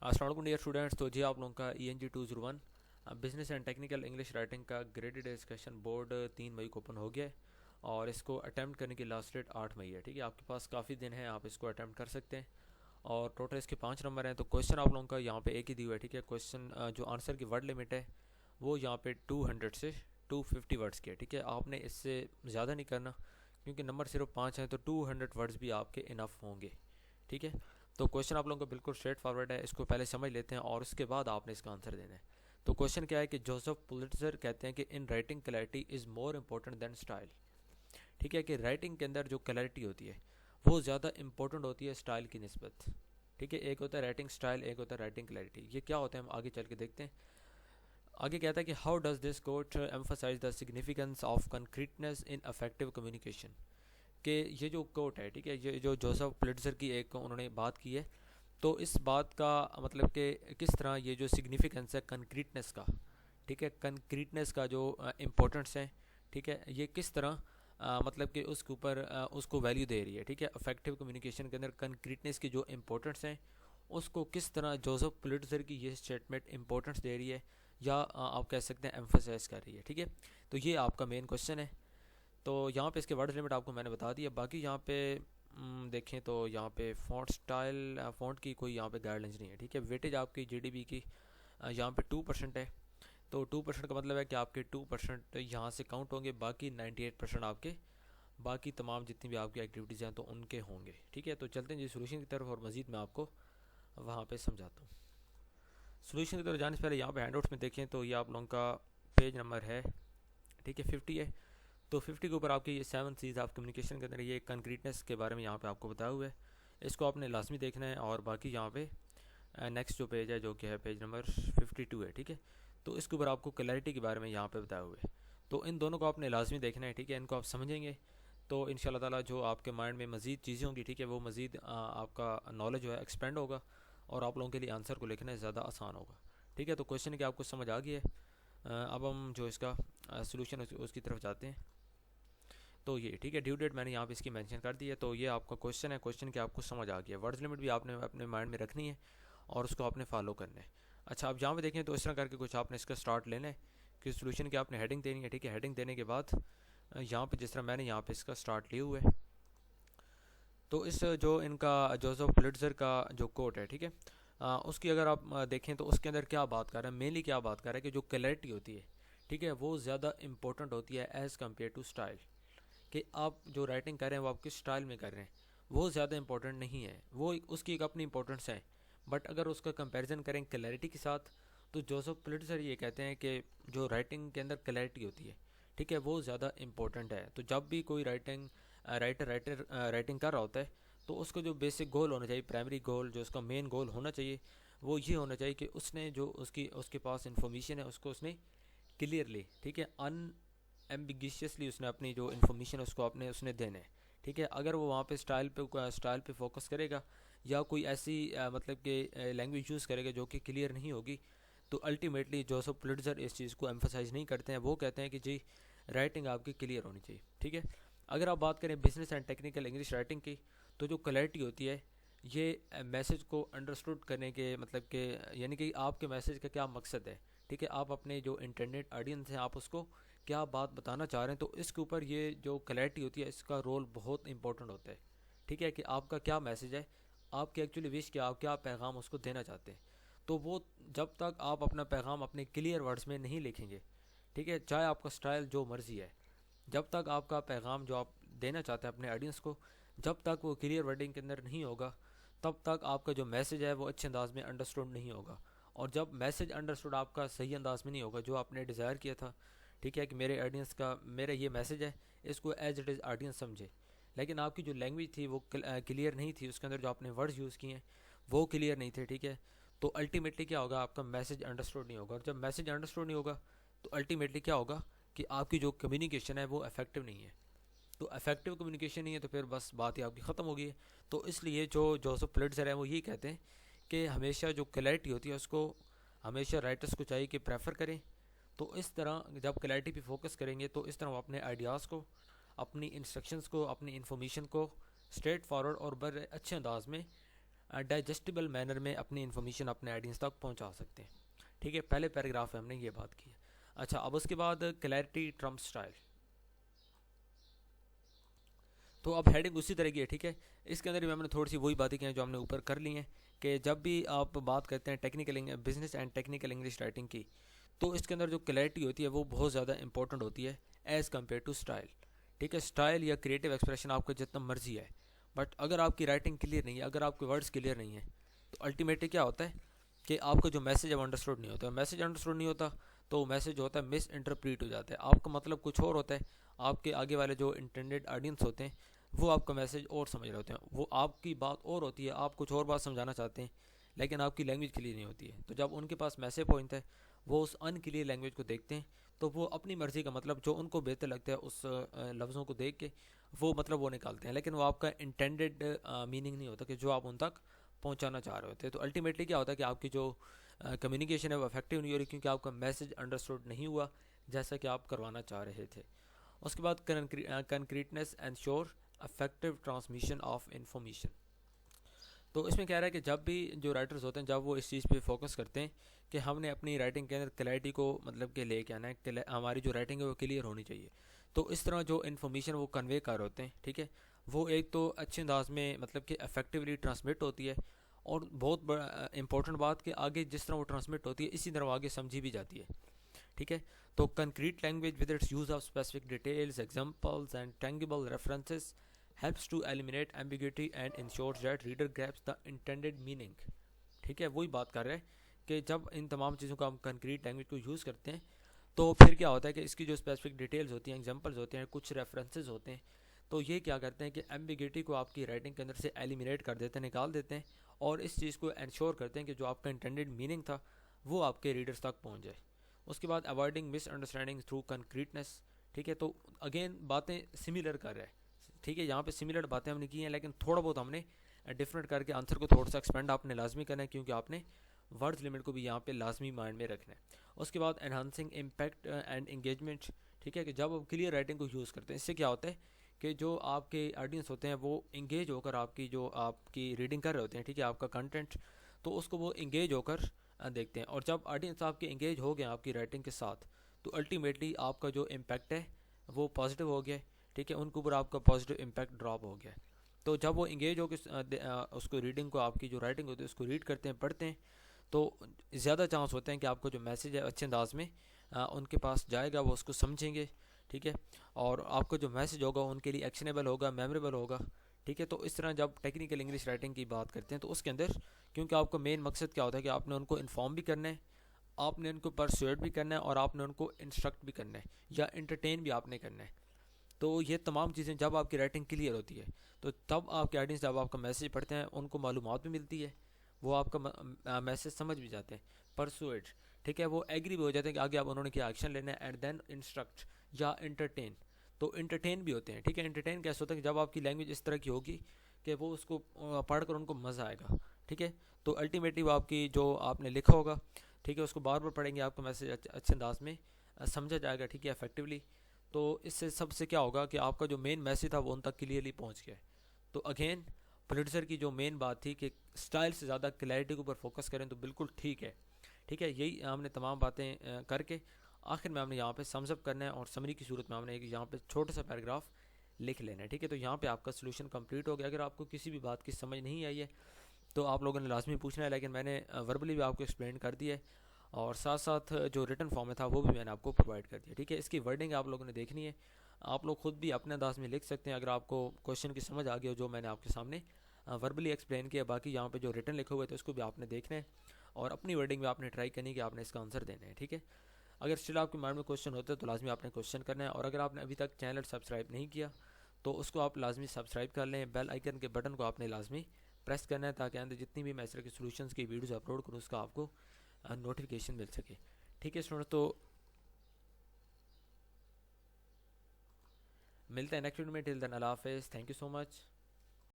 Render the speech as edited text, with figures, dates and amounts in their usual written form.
السلام علیکم dear students. تو جی آپ لوگوں کا ENG 201 business and technical English writing کا گریڈڈ ڈسکشن بورڈ 3 مئی کو اوپن ہو گیا ہے اور اس کو اٹیمپٹ کرنے کی لاسٹ ڈیٹ 8 مئی ہے. ٹھیک ہے, آپ کے پاس کافی دن ہیں, آپ اس کو اٹیمپٹ کر سکتے ہیں. اور ٹوٹل اس کے 5 نمبر ہیں. تو کوشچن آپ لوگوں کا یہاں پہ ایک ہی دی ہوا ہے. ٹھیک ہے, کوشچن جو آنسر کی ورڈ لمٹ ہے وہ یہاں پہ 200 سے 250 ورڈس کی ہے. ٹھیک ہے, آپ نے اس سے زیادہ نہیں کرنا کیونکہ نمبر صرف 5 ہیں, تو 200 ورڈس بھی آپ کے انف ہوں گے. ٹھیک ہے, تو کوشچن آپ لوگوں کو بالکل اسٹریٹ فارورڈ ہے. اس کو پہلے سمجھ لیتے ہیں اور اس کے بعد آپ نے اس کا آنسر دینا ہے. تو کوشچن کیا ہے کہ جوزف پولیٹزر کہتے ہیں کہ in writing clarity is more important than style. ٹھیک ہے, کہ رائٹنگ کے اندر جو کلیئرٹی ہوتی ہے وہ زیادہ امپورٹنٹ ہوتی ہے اسٹائل کی نسبت. ٹھیک ہے, ایک ہوتا ہے رائٹنگ اسٹائل, ایک ہوتا ہے رائٹنگ کلیئرٹی. یہ کیا ہوتا ہے ہم آگے چل کے دیکھتے ہیں. آگے کہتا ہے کہ how does this quote emphasize the significance of concreteness in effective communication. کہ یہ جو کوٹ ہے, ٹھیک ہے, یہ جو جوزف پولیٹزر کی ایک انہوں نے بات کی ہے, تو اس بات کا مطلب کہ کس طرح یہ جو سگنیفیکنس ہے کنکریٹنس کا, ٹھیک ہے, کنکریٹنس کا جو امپورٹنس ہے, ٹھیک ہے, یہ کس طرح مطلب کہ اس کے اوپر اس کو ویلیو دے رہی ہے. ٹھیک ہے, افیکٹو کمیونیکیشن کے اندر کنکریٹنس کی جو امپورٹنس ہیں اس کو کس طرح جوزف پولیٹزر کی یہ اسٹیٹمنٹ امپورٹنس دے رہی ہے یا آپ کہہ سکتے ہیں ایمفسائز کر رہی ہے. ٹھیک ہے, تو یہ آپ کا مین کوشچن ہے. تو یہاں پہ اس کے ورڈ لمٹ آپ کو میں نے بتا دیا. باقی یہاں پہ دیکھیں تو یہاں پہ فونٹ سٹائل, فونٹ کی کوئی یہاں پہ گائیڈ لائنس نہیں ہے. ٹھیک ہے, ویٹیج آپ کی GDP کی یہاں پہ 2% ہے. تو 2% کا مطلب ہے کہ آپ کے 2% یہاں سے کاؤنٹ ہوں گے, باقی 98% آپ کے باقی تمام جتنی بھی آپ کی ایکٹیویٹیز ہیں تو ان کے ہوں گے. ٹھیک ہے, تو چلتے ہیں جی سولوشن کی طرف اور مزید میں آپ کو وہاں پہ سمجھاتا ہوں. سولوشن کی طرف جانے سے پہلے یہاں پہ ہینڈ آؤٹس میں دیکھیں تو یہ آپ لوگوں کا پیج نمبر ہے, ٹھیک ہے, 50 ہے. تو 50 کے اوپر آپ کی یہ 7 چیز آف کمیونیکیشن کے اندر یہ کنکریٹنس کے بارے میں یہاں پہ آپ کو بتایا ہوا ہے. اس کو آپ نے لازمی دیکھنا ہے. اور باقی یہاں پہ نیکسٹ جو پیج ہے جو کہ ہے پیج نمبر 52 ہے. ٹھیک ہے, تو اس کے اوپر آپ کو کلیئرٹی کے بارے میں یہاں پہ بتایا ہوا ہے. تو ان دونوں کو آپ نے لازمی دیکھنا ہے. ٹھیک ہے, ان کو آپ سمجھیں گے تو ان شاء اللہ تعالیٰ جو آپ کے مائنڈ میں مزید چیزیں ہوں گی, ٹھیک ہے, وہ مزید آپ کا نالج جو ہے ایکسپینڈ ہوگا اور آپ لوگوں کے لیے آنسر کو لکھنا زیادہ آسان ہوگا. ٹھیک ہے, تو کویشچن کہ آپ کو سمجھ آ گئی ہے. اب ہم جو اس کا سولوشن اس کی طرف جاتے ہیں. تو یہ ٹھیک ہے, ڈیو ڈیٹ میں نے یہاں پہ اس کی مینشن کر دی ہے. تو یہ آپ کا کویشچن ہے, کویشچن کہ آپ کو سمجھ آ گیا ہے. ورڈز لمٹ بھی آپ نے اپنے مائنڈ میں رکھنی ہے اور اس کو آپ نے فالو کرنا ہے. اچھا, آپ جہاں پہ دیکھیں تو اس طرح کر کے کچھ آپ نے اس کا اسٹارٹ لینا ہے کہ سولوشن کی آپ نے ہیڈنگ دینی ہے. ٹھیک ہے, ہیڈنگ دینے کے بعد یہاں پہ جس طرح میں نے یہاں پہ اس کا اسٹارٹ لیے ہوئے ہے, تو اس جو ان کا جوزف پولیٹزر کا جو کوٹ ہے, ٹھیک ہے, اس کی اگر آپ دیکھیں تو اس کے اندر کیا بات کر رہا ہے, مینلی کیا بات کر رہا ہے کہ جو کلیئرٹی ہوتی ہے, ٹھیک ہے, وہ زیادہ امپورٹنٹ ہوتی ہے ایز کمپیئر ٹو اسٹائل. کہ آپ جو رائٹنگ کر رہے ہیں وہ آپ کس اسٹائل میں کر رہے ہیں وہ زیادہ امپورٹنٹ نہیں ہے. وہ اس کی ایک اپنی امپورٹنس ہے, بٹ اگر اس کا کمپیریزن کریں کلیئرٹی کے ساتھ تو جوزف پولیٹزر یہ کہتے ہیں کہ جو رائٹنگ کے اندر کلیئرٹی ہوتی ہے, ٹھیک ہے, وہ زیادہ امپورٹنٹ ہے. تو جب بھی کوئی رائٹنگ کر رہا ہوتا ہے تو اس کو جو بیسک گول ہونا چاہیے, پرائمری گول, جو اس کا مین گول ہونا چاہیے وہ یہ ہونا چاہیے کہ اس نے جو اس کے پاس انفارمیشن ہے اس کو اس نے کلیئرلی, ٹھیک ہے, ایمبیگیشیسلی اس نے اپنی جو انفارمیشن اس کو اس نے دینا ہے. ٹھیک ہے, اگر وہ وہاں پہ اسٹائل پہ فوکس کرے گا یا کوئی ایسی مطلب کہ لینگویج یوز کرے گا جو کہ کلیئر نہیں ہوگی, تو الٹیمیٹلی جوزف پولیٹزر اس چیز کو ایمفسائز نہیں کرتے ہیں. وہ کہتے ہیں کہ جی رائٹنگ آپ کی کلیئر ہونی چاہیے. ٹھیک ہے, اگر آپ بات کریں business and technical English writing کی, تو جو کلیئرٹی ہوتی ہے یہ میسج کو انڈرسٹوڈ کرنے کے مطلب کہ یعنی کہ آپ کے میسج کا کیا مقصد ہے. ٹھیک ہے, آپ اپنے جو انٹرنیٹ آڈینس ہیں آپ اس کو کیا بات بتانا چاہ رہے ہیں, تو اس کے اوپر یہ جو کلیئرٹی ہوتی ہے اس کا رول بہت امپورٹنٹ ہوتا ہے. ٹھیک ہے, کہ آپ کا کیا میسج ہے, آپ کی ایکچولی وش کیا, آپ کیا پیغام اس کو دینا چاہتے ہیں. تو وہ جب تک آپ اپنا پیغام اپنے کلیئر ورڈز میں نہیں لکھیں گے, ٹھیک ہے, چاہے آپ کا سٹائل جو مرضی ہے, جب تک آپ کا پیغام جو آپ دینا چاہتے ہیں اپنے آڈینس کو, جب تک وہ کلیئر ورڈنگ کے اندر نہیں ہوگا تب تک آپ کا جو میسج ہے وہ اچھے انداز میں انڈرسٹوڈ نہیں ہوگا. اور جب میسج انڈرسٹوڈ آپ کا صحیح انداز میں نہیں ہوگا جو آپ نے ڈیزائر کیا تھا, ٹھیک ہے, کہ میرے آڈینس کا میرا یہ میسج ہے, اس کو ایز اٹ از آڈینس سمجھے, لیکن آپ کی جو لینگویج تھی وہ کلیئر نہیں تھی, اس کے اندر جو آپ نے ورڈز یوز کیے ہیں وہ کلیئر نہیں تھے. ٹھیک ہے, تو الٹیمیٹلی کیا ہوگا, آپ کا میسج انڈرسٹوڈ نہیں ہوگا, اور جب میسج انڈرسٹوڈ نہیں ہوگا تو الٹیمیٹلی کیا ہوگا کہ آپ کی جو کمیونیکیشن ہے وہ افیکٹو نہیں ہے. تو افیکٹو کمیونیکیشن نہیں ہے تو پھر بس بات ہی آپ کی ختم ہوگی. تو اس لیے جو جوزف پولیٹزر ہیں وہ یہی کہتے ہیں کہ ہمیشہ جو کلیئرٹی ہوتی ہے اس کو ہمیشہ رائٹرس کو چاہیے کہ پریفر کریں. تو اس طرح جب کلیئرٹی پہ فوکس کریں گے تو اس طرح وہ اپنے آئیڈیاز کو, اپنی انسٹرکشنز کو, اپنی انفارمیشن کو اسٹریٹ فارورڈ اور بڑے اچھے انداز میں ڈائجسٹیبل مینر میں اپنی انفارمیشن اپنے آڈینس تک پہنچا سکتے ہیں. ٹھیک ہے, پہلے پیراگراف میں ہم نے یہ بات کی ہے. اچھا, اب اس کے بعد کلیئرٹی ٹرمپ اسٹائل. تو اب ہیڈنگ اسی طرح کی ہے. ٹھیک ہے, اس کے اندر بھی ہم نے تھوڑی سی وہی باتیں کی ہیں جو ہم نے اوپر کر لی ہیں, کہ جب بھی آپ بات کرتے ہیں technical business and technical English writing کی, تو اس کے اندر جو کلیئرٹی ہوتی ہے وہ بہت زیادہ امپورٹنٹ ہوتی ہے ایز کمپیئر ٹو اسٹائل. ٹھیک ہے, اسٹائل یا کریٹو ایکسپریشن آپ کا جتنا مرضی ہے, بٹ اگر آپ کی رائٹنگ کلیئر نہیں ہے, اگر آپ کے ورڈز کلیئر نہیں ہیں, تو الٹیمیٹلی کیا ہوتا ہے کہ آپ کا جو میسیج ہے وہ انڈرسٹوڈ نہیں ہوتا. میسیج انڈرسٹوڈ نہیں ہوتا تو وہ میسیج جو ہوتا ہے مس انٹرپریٹ ہو جاتا ہے. آپ کا مطلب کچھ اور ہوتا ہے, آپ کے آگے والے جو انٹینڈیڈ آڈینس ہوتے ہیں وہ آپ کا میسیج اور سمجھ رہے ہوتے ہیں, وہ آپ کی بات اور ہوتی ہے, آپ کچھ اور بات سمجھانا چاہتے ہیں لیکن آپ کی لینگویج کلیئر نہیں ہوتی ہے. تو جب ان کے پاس میسیج پوائنٹ ہے, وہ اس ان کلیئر لینگویج کو دیکھتے ہیں, تو وہ اپنی مرضی کا مطلب جو ان کو بہتر لگتا ہے اس لفظوں کو دیکھ کے وہ مطلب وہ نکالتے ہیں, لیکن وہ آپ کا انٹینڈیڈ میننگ نہیں ہوتا کہ جو آپ ان تک پہنچانا چاہ رہے ہوتے ہیں. تو الٹیمیٹلی کیا ہوتا ہے کہ آپ کی جو کمیونیکیشن ہے وہ افیکٹو نہیں ہو رہی, کیونکہ آپ کا میسیج انڈرسٹوڈ نہیں ہوا جیسا کہ آپ کروانا چاہ رہے تھے. اس کے بعد concreteness ensure effective transmission of information. تو اس میں کہہ رہا ہے کہ جب بھی جو رائٹرز ہوتے ہیں جب وہ اس چیز پہ فوکس کرتے ہیں کہ ہم نے اپنی رائٹنگ کے اندر کلیئرٹی کو مطلب کہ لے کے آنا ہے, ہماری جو رائٹنگ ہے وہ کلیئر ہونی چاہیے, تو اس طرح جو انفارمیشن وہ کنوے کر ہوتے ہیں, ٹھیک ہے, وہ ایک تو اچھے انداز میں مطلب کہ افیکٹولی ٹرانسمٹ ہوتی ہے, اور بہت بڑا امپورٹنٹ بات کہ آگے جس طرح وہ ٹرانسمٹ ہوتی ہے اسی طرح وہ آگے سمجھی بھی جاتی ہے. ٹھیک ہے, تو concrete language with its use of specific details examples and tangible references helps to eliminate ambiguity and ensures that reader grasps the intended meaning. ٹھیک ہے, وہی بات کر رہے ہیں کہ جب ان تمام چیزوں کا ہم کنکریٹ لینگویج کو یوز کرتے ہیں تو پھر کیا ہوتا ہے کہ اس کی جو اسپیسیفک ڈیٹیلز ہوتی ہیں, ایگزامپلز ہوتے ہیں, کچھ ریفرنسز ہوتے ہیں, تو یہ کیا کرتے ہیں کہ ایمبیگیٹی کو آپ کی رائٹنگ کے اندر سے ایلیمینیٹ کر دیتے ہیں, نکال دیتے ہیں, اور اس چیز کو انشور کرتے ہیں کہ جو آپ کا انٹینڈیڈ میننگ تھا وہ آپ کے ریڈرز تک پہنچ جائے. اس کے بعد اوائڈنگ مس انڈرسٹینڈنگ تھرو کنکریٹنیس. ٹھیک ہے, تو اگین باتیں سملر کر رہے ہیں. ٹھیک ہے, یہاں پہ سملر باتیں ہم نے کی ہیں, لیکن تھوڑا بہت ہم نے ڈفرینٹ کر کے آنسر کو تھوڑا سا ایکسپینڈ آپ نے لازمی کرنا ہے, کیونکہ آپ نے ورڈز لمٹ کو بھی یہاں پہ لازمی مائنڈ میں رکھنا ہے. اس کے بعد انہانسنگ امپیکٹ اینڈ انگیجمنٹ. ٹھیک ہے, کہ جب آپ کلیئر رائٹنگ کو یوز کرتے ہیں اس سے کیا ہوتا ہے کہ جو آپ کے آڈینس ہوتے ہیں وہ انگیج ہو کر آپ کی جو آپ کی ریڈنگ کر رہے ہوتے ہیں, ٹھیک ہے, آپ کا کنٹینٹ, تو اس کو وہ انگیج ہو کر دیکھتے ہیں, اور جب آڈینس آپ کے انگیج ہو گئے آپ کی رائٹنگ کے ساتھ تو الٹیمیٹلی آپ کا جو امپیکٹ ہے وہ پازیٹیو ہو گیا. ٹھیک ہے, ان کے اوپر آپ کا پازیٹیو امپیکٹ ڈراپ ہو گیا. تو جب وہ انگیج ہو کے اس کو ریڈنگ کو, آپ کی جو رائٹنگ ہوتی ہے اس کو ریڈ کرتے ہیں, پڑھتے ہیں, تو زیادہ چانس ہوتے ہیں کہ آپ کا جو میسیج ہے اچھے انداز میں ان کے پاس جائے گا, وہ اس کو سمجھیں گے. ٹھیک ہے, اور آپ کا جو میسیج ہوگا ان کے لیے ایکشنیبل ہوگا, میموریبل ہوگا. ٹھیک ہے, تو اس طرح جب ٹیکنیکل انگلش رائٹنگ کی بات کرتے ہیں تو اس کے اندر کیونکہ آپ کا مین مقصد کیا ہوتا ہے کہ آپ نے ان کو انفارم بھی کرنا ہے, آپ نے ان کو پرسویٹ بھی کرنا ہے, اور آپ نے ان کو انسٹرکٹ بھی کرنا ہے یا انٹرٹین بھی آپ نے کرنا ہے. تو یہ تمام چیزیں جب آپ کی رائٹنگ کلیئر ہوتی ہے تو تب آپ کے آڈینس جب آپ کا میسیج پڑھتے ہیں ان کو معلومات بھی ملتی ہے, وہ آپ کا میسیج سمجھ بھی جاتے ہیں, پرسویٹ. ٹھیک ہے, وہ ایگری بھی ہو جاتے ہیں کہ آگے آپ انہوں نے کیا ایکشن لینا ہے, اینڈ دین انسٹرکٹ یا انٹرٹین. تو انٹرٹین بھی ہوتے ہیں. ٹھیک ہے, انٹرٹین کیسے ہوتا ہے کہ جب آپ کی لینگویج اس طرح کی ہوگی کہ وہ اس کو پڑھ کر ان کو مزہ آئے گا. ٹھیک ہے, تو الٹیمیٹلی وہ آپ کی جو آپ نے لکھا ہوگا, ٹھیک ہے, اس کو بار بار پڑھیں گے, آپ کا میسیج اچھے انداز میں سمجھا جائے گا. ٹھیک ہے, افیکٹولی. تو اس سے سب سے کیا ہوگا کہ آپ کا جو مین میسیج تھا وہ ان تک کلیئرلی پہنچ گیا. تو اگین پروڈیوسر کی جو مین بات تھی کہ سٹائل سے زیادہ کلیئرٹی کے اوپر فوکس کریں, تو بالکل ٹھیک ہے. ٹھیک ہے, یہی ہم نے تمام باتیں کر کے آخر میں ہم نے یہاں پہ سمز اپ کرنا ہے, اور سمری کی صورت میں ہم نے ایک یہاں پہ چھوٹا سا پیراگراف لکھ لینا ہے. ٹھیک ہے, تو یہاں پہ آپ کا سولوشن کمپلیٹ ہو گیا. اگر آپ کو کسی بھی بات کی سمجھ نہیں آئی ہے تو آپ لوگوں نے لازمی پوچھنا ہے, لیکن میں نے وربلی بھی آپ کو ایکسپلین کر دیا ہے, اور ساتھ ساتھ جو ریٹن فارم میں تھا وہ بھی میں نے آپ کو پرووائڈ کر دیا. ٹھیک ہے, اس کی ورڈنگ آپ لوگوں نے دیکھنی ہے, آپ لوگ خود بھی اپنے انداز میں لکھ سکتے ہیں اگر آپ کو کوشچن کی سمجھ آ گئی ہو جو میں نے آپ کے سامنے وربلی ایکسپلین کیا. باقی یہاں پہ جو ریٹن لکھے ہوئے تھے اس کو بھی آپ نے دیکھنا ہے, اور اپنی ورڈنگ میں آپ نے ٹرائی کرنی ہے کہ آپ نے اس کا آنسر دینا ہے. ٹھیک ہے, اگر اسٹل آپ کے مائنڈ میں کوشچن ہوتا ہے تو لازمی آپ نے کوشچن کرنا ہے, اور اگر آپ نے ابھی تک چینل سبسکرائب نہیں کیا تو اس کو آپ لازمی سبسکرائب کر لیں. بیل آئیکن کے بٹن کو آپ نے لازمی پریس کرنا ہے تاکہ اندر جتنی بھی میں اس طرح کی سولوشنس کی ویڈیوز اپلوڈ کروں اس کا آپ کو نوٹیفیکیشن مل سکے. ٹھیک ہے اسٹوڈنٹ, تو ملتے ہیں نیکسٹ ویڈیو میں. ٹل دین اللہ حافظ, تھینک یو سو مچ.